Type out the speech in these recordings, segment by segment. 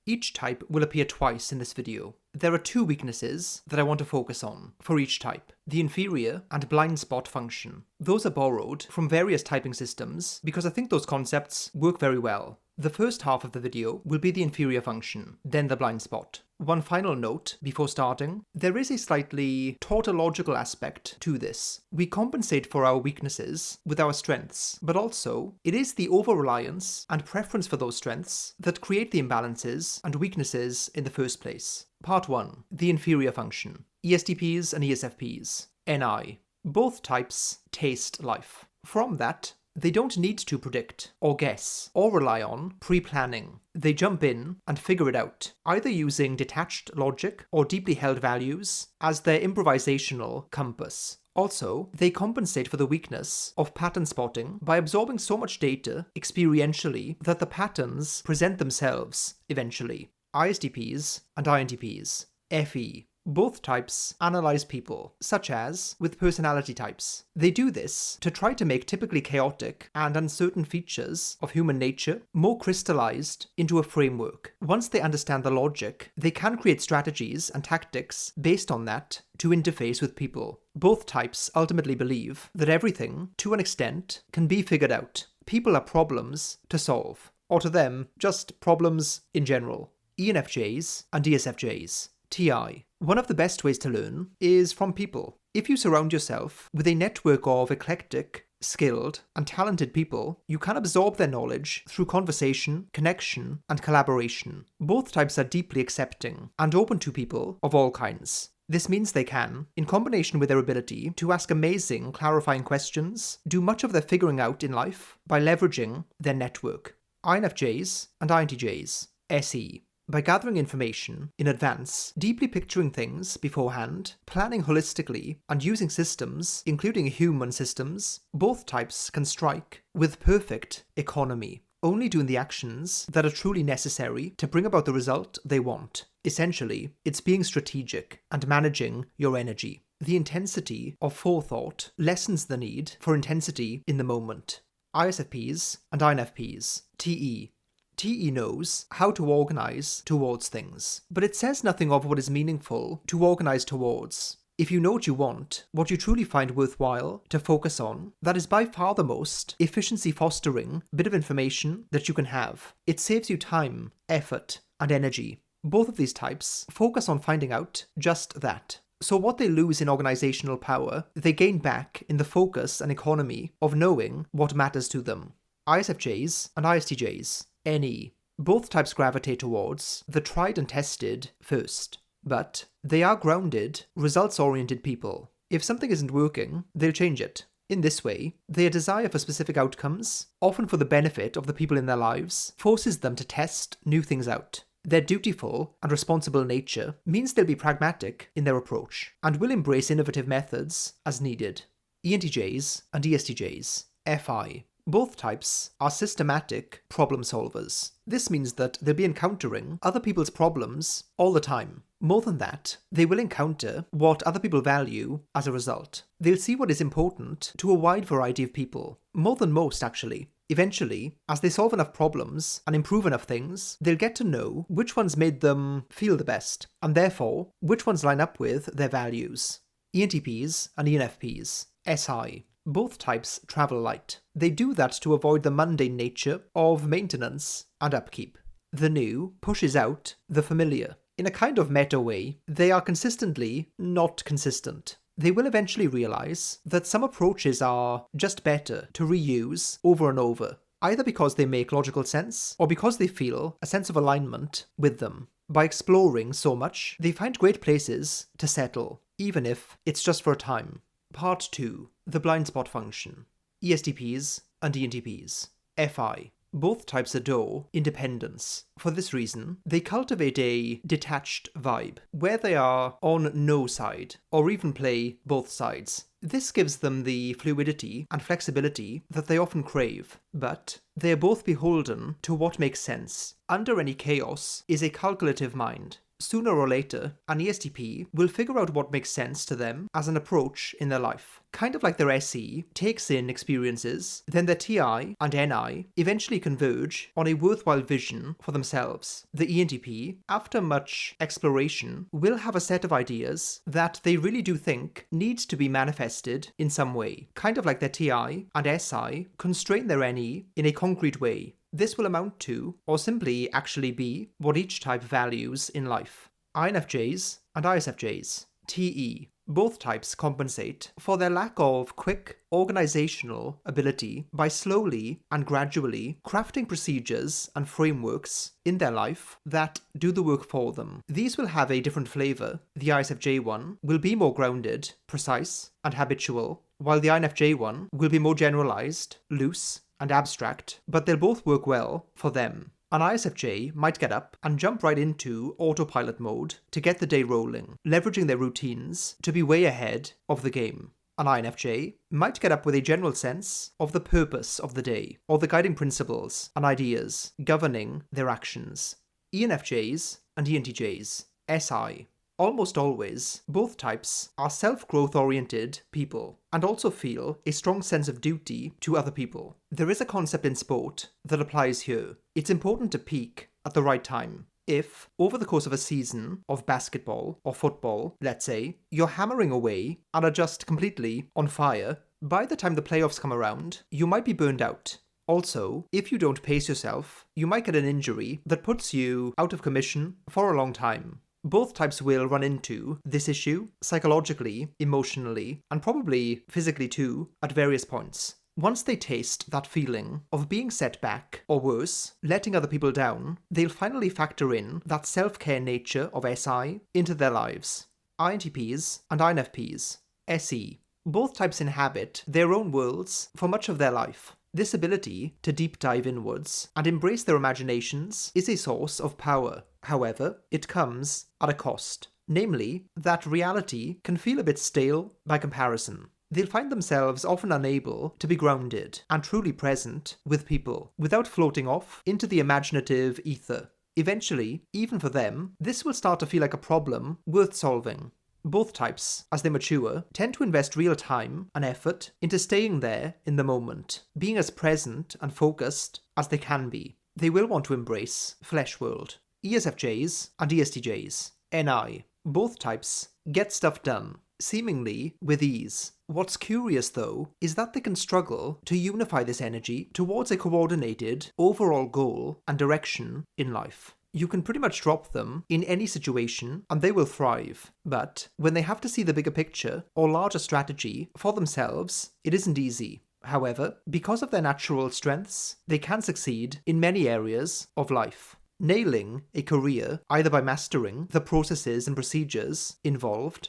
Each type will appear twice in this video. There are two weaknesses that I want to focus on for each type: the inferior and blind spot function. Those are borrowed from various typing systems because I think those concepts work very well. The first half of the video will be the inferior function, then the blind spot. One final note before starting: there is a slightly tautological aspect to this. We compensate for our weaknesses with our strengths, but also it is the over-reliance and preference for those strengths that create the imbalances and weaknesses in the first place. Part 1. The inferior function. ESTPs and ESFPs. NI. Both types taste life. From that, they don't need to predict, or guess, or rely on pre-planning. They jump in and figure it out, either using detached logic or deeply held values as their improvisational compass. Also, they compensate for the weakness of pattern spotting by absorbing so much data experientially that the patterns present themselves eventually. ISTPs and INTPs. FE. Both types analyze people, such as with personality types. They do this to try to make typically chaotic and uncertain features of human nature more crystallized into a framework. Once they understand the logic, they can create strategies and tactics based on that to interface with people. Both types ultimately believe that everything, to an extent, can be figured out. People are problems to solve, or to them, just problems in general. ENFJs and ESFJs. TI. One of the best ways to learn is from people. If you surround yourself with a network of eclectic, skilled, and talented people, you can absorb their knowledge through conversation, connection, and collaboration. Both types are deeply accepting and open to people of all kinds. This means they can, in combination with their ability to ask amazing, clarifying questions, do much of their figuring out in life by leveraging their network. INFJs and INTJs. SE. By gathering information in advance, deeply picturing things beforehand, planning holistically, and using systems, including human systems, both types can strike with perfect economy, only doing the actions that are truly necessary to bring about the result they want. Essentially, it's being strategic and managing your energy. The intensity of forethought lessens the need for intensity in the moment. ISFPs and INFPs. TE. TE knows how to organize towards things, but it says nothing of what is meaningful to organize towards. If you know what you want, what you truly find worthwhile to focus on, that is by far the most efficiency-fostering bit of information that you can have. It saves you time, effort, and energy. Both of these types focus on finding out just that. So what they lose in organizational power, they gain back in the focus and economy of knowing what matters to them. ISFJs and ISTJs. NE. Both types gravitate towards the tried and tested first, but they are grounded, results-oriented people. If something isn't working, they'll change it. In this way, their desire for specific outcomes, often for the benefit of the people in their lives, forces them to test new things out. Their dutiful and responsible nature means they'll be pragmatic in their approach, and will embrace innovative methods as needed. ENTJs and ESTJs. FI. Both types are systematic problem solvers. This means that they'll be encountering other people's problems all the time. More than that, they will encounter what other people value as a result. They'll see what is important to a wide variety of people. More than most, actually. Eventually, as they solve enough problems and improve enough things, they'll get to know which ones made them feel the best, and therefore, which ones line up with their values. ENTPs and ENFPs. SI. Both types travel light. They do that to avoid the mundane nature of maintenance and upkeep. The new pushes out the familiar. In a kind of meta way, they are consistently not consistent. They will eventually realize that some approaches are just better to reuse over and over, either because they make logical sense or because they feel a sense of alignment with them. By exploring so much, they find great places to settle, even if it's just for a time. Part 2. The blind spot function. ESTPs and ENTPs. FI. Both types adore independence. For this reason, they cultivate a detached vibe, where they are on no side, or even play both sides. This gives them the fluidity and flexibility that they often crave, but they are both beholden to what makes sense. Under any chaos is a calculative mind. Sooner or later, an ESTP will figure out what makes sense to them as an approach in their life. Kind of like their SE takes in experiences, then their TI and NI eventually converge on a worthwhile vision for themselves. The ENTP, after much exploration, will have a set of ideas that they really do think needs to be manifested in some way. Kind of like their TI and SI constrain their NE in a concrete way. This will amount to, or simply actually be, what each type values in life. INFJs and ISFJs. TE. Both types compensate for their lack of quick organizational ability by slowly and gradually crafting procedures and frameworks in their life that do the work for them. These will have a different flavor. The ISFJ one will be more grounded, precise, and habitual, while the INFJ one will be more generalized, loose, and abstract, but they'll both work well for them. An ISFJ might get up and jump right into autopilot mode to get the day rolling, leveraging their routines to be way ahead of the game. An INFJ might get up with a general sense of the purpose of the day, or the guiding principles and ideas governing their actions. ENFJs and ENTJs. SI. Almost always, both types are self-growth oriented people and also feel a strong sense of duty to other people. There is a concept in sport that applies here. It's important to peak at the right time. If, over the course of a season of basketball or football, let's say, you're hammering away and are just completely on fire, by the time the playoffs come around, you might be burned out. Also, if you don't pace yourself, you might get an injury that puts you out of commission for a long time. Both types will run into this issue psychologically, emotionally, and probably physically too at various points. Once they taste that feeling of being set back, or worse, letting other people down, they'll finally factor in that self-care nature of SI into their lives. INTPs and INFPs. SE. Both types inhabit their own worlds for much of their life. This ability to deep dive inwards and embrace their imaginations is a source of power. However, it comes at a cost. Namely, that reality can feel a bit stale by comparison. They'll find themselves often unable to be grounded and truly present with people without floating off into the imaginative ether. Eventually, even for them, this will start to feel like a problem worth solving. Both types, as they mature, tend to invest real time and effort into staying there in the moment, being as present and focused as they can be. They will want to embrace flesh world. ESFJs and ESTJs. NI. Both types get stuff done, seemingly with ease. What's curious though is that they can struggle to unify this energy towards a coordinated overall goal and direction in life. You can pretty much drop them in any situation and they will thrive. But when they have to see the bigger picture or larger strategy for themselves, it isn't easy. However, because of their natural strengths, they can succeed in many areas of life. Nailing a career either by mastering the processes and procedures involved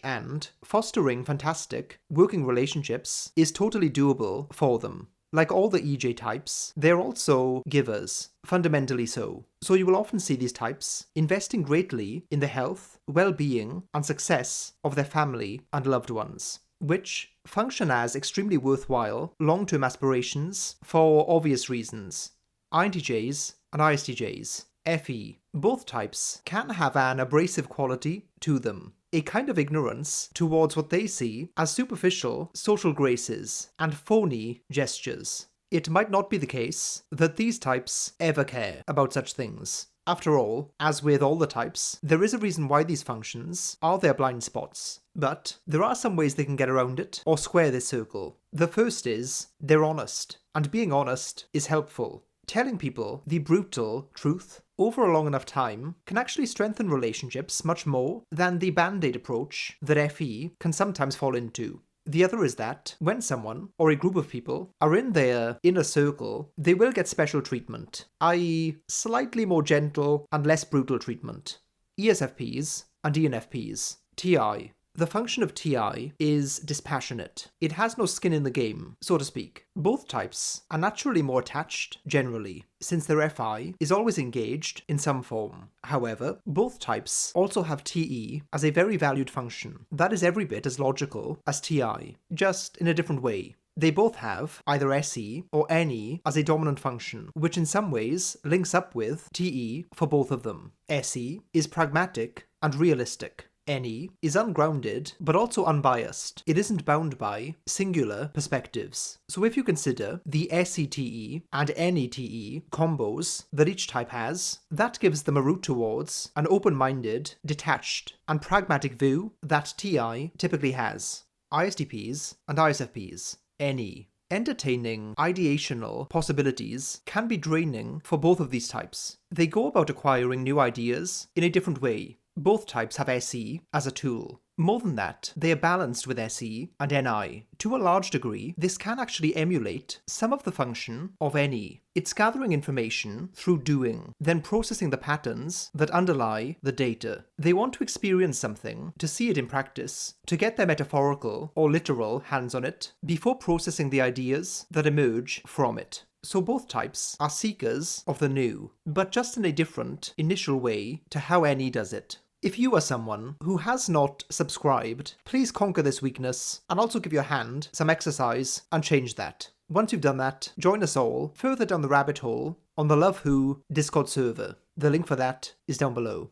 and fostering fantastic working relationships is totally doable for them. Like all the EJ types, they're also givers, fundamentally so. So you will often see these types investing greatly in the health, well-being, and success of their family and loved ones, which function as extremely worthwhile long-term aspirations for obvious reasons. INTJs and ISTJs. FE. Both types can have an abrasive quality to them. A kind of ignorance towards what they see as superficial social graces and phony gestures. It might not be the case that these types ever care about such things. After all, as with all the types, there is a reason why these functions are their blind spots. But there are some ways they can get around it or square this circle. The first is they're honest, and being honest is helpful. Telling people the brutal truth over a long enough time can actually strengthen relationships much more than the band-aid approach that FE can sometimes fall into. The other is that when someone or a group of people are in their inner circle, they will get special treatment, i.e. slightly more gentle and less brutal treatment. ESFPs and ENFPs. TI. The function of TI is dispassionate. It has no skin in the game, so to speak. Both types are naturally more attached, generally, since their FI is always engaged in some form. However, both types also have TE as a very valued function that is every bit as logical as TI, just in a different way. They both have either SE or NE as a dominant function, which in some ways links up with TE for both of them. SE is pragmatic and realistic. NE is ungrounded, but also unbiased. It isn't bound by singular perspectives. So if you consider the SETE and NETE combos that each type has, that gives them a route towards an open-minded, detached, and pragmatic view that TI typically has. ISTPs and ISFPs. NE. Entertaining ideational possibilities can be draining for both of these types. They go about acquiring new ideas in a different way. Both types have SE as a tool. More than that, they are balanced with SE and NI. To a large degree, this can actually emulate some of the function of NE. It's gathering information through doing, then processing the patterns that underlie the data. They want to experience something, to see it in practice, to get their metaphorical or literal hands on it, before processing the ideas that emerge from it. So both types are seekers of the new, but just in a different initial way to how NE does it. If you are someone who has not subscribed, please conquer this weakness and also give your hand some exercise and change that. Once you've done that, join us all further down the rabbit hole on the Love Who Discord server. The link for that is down below.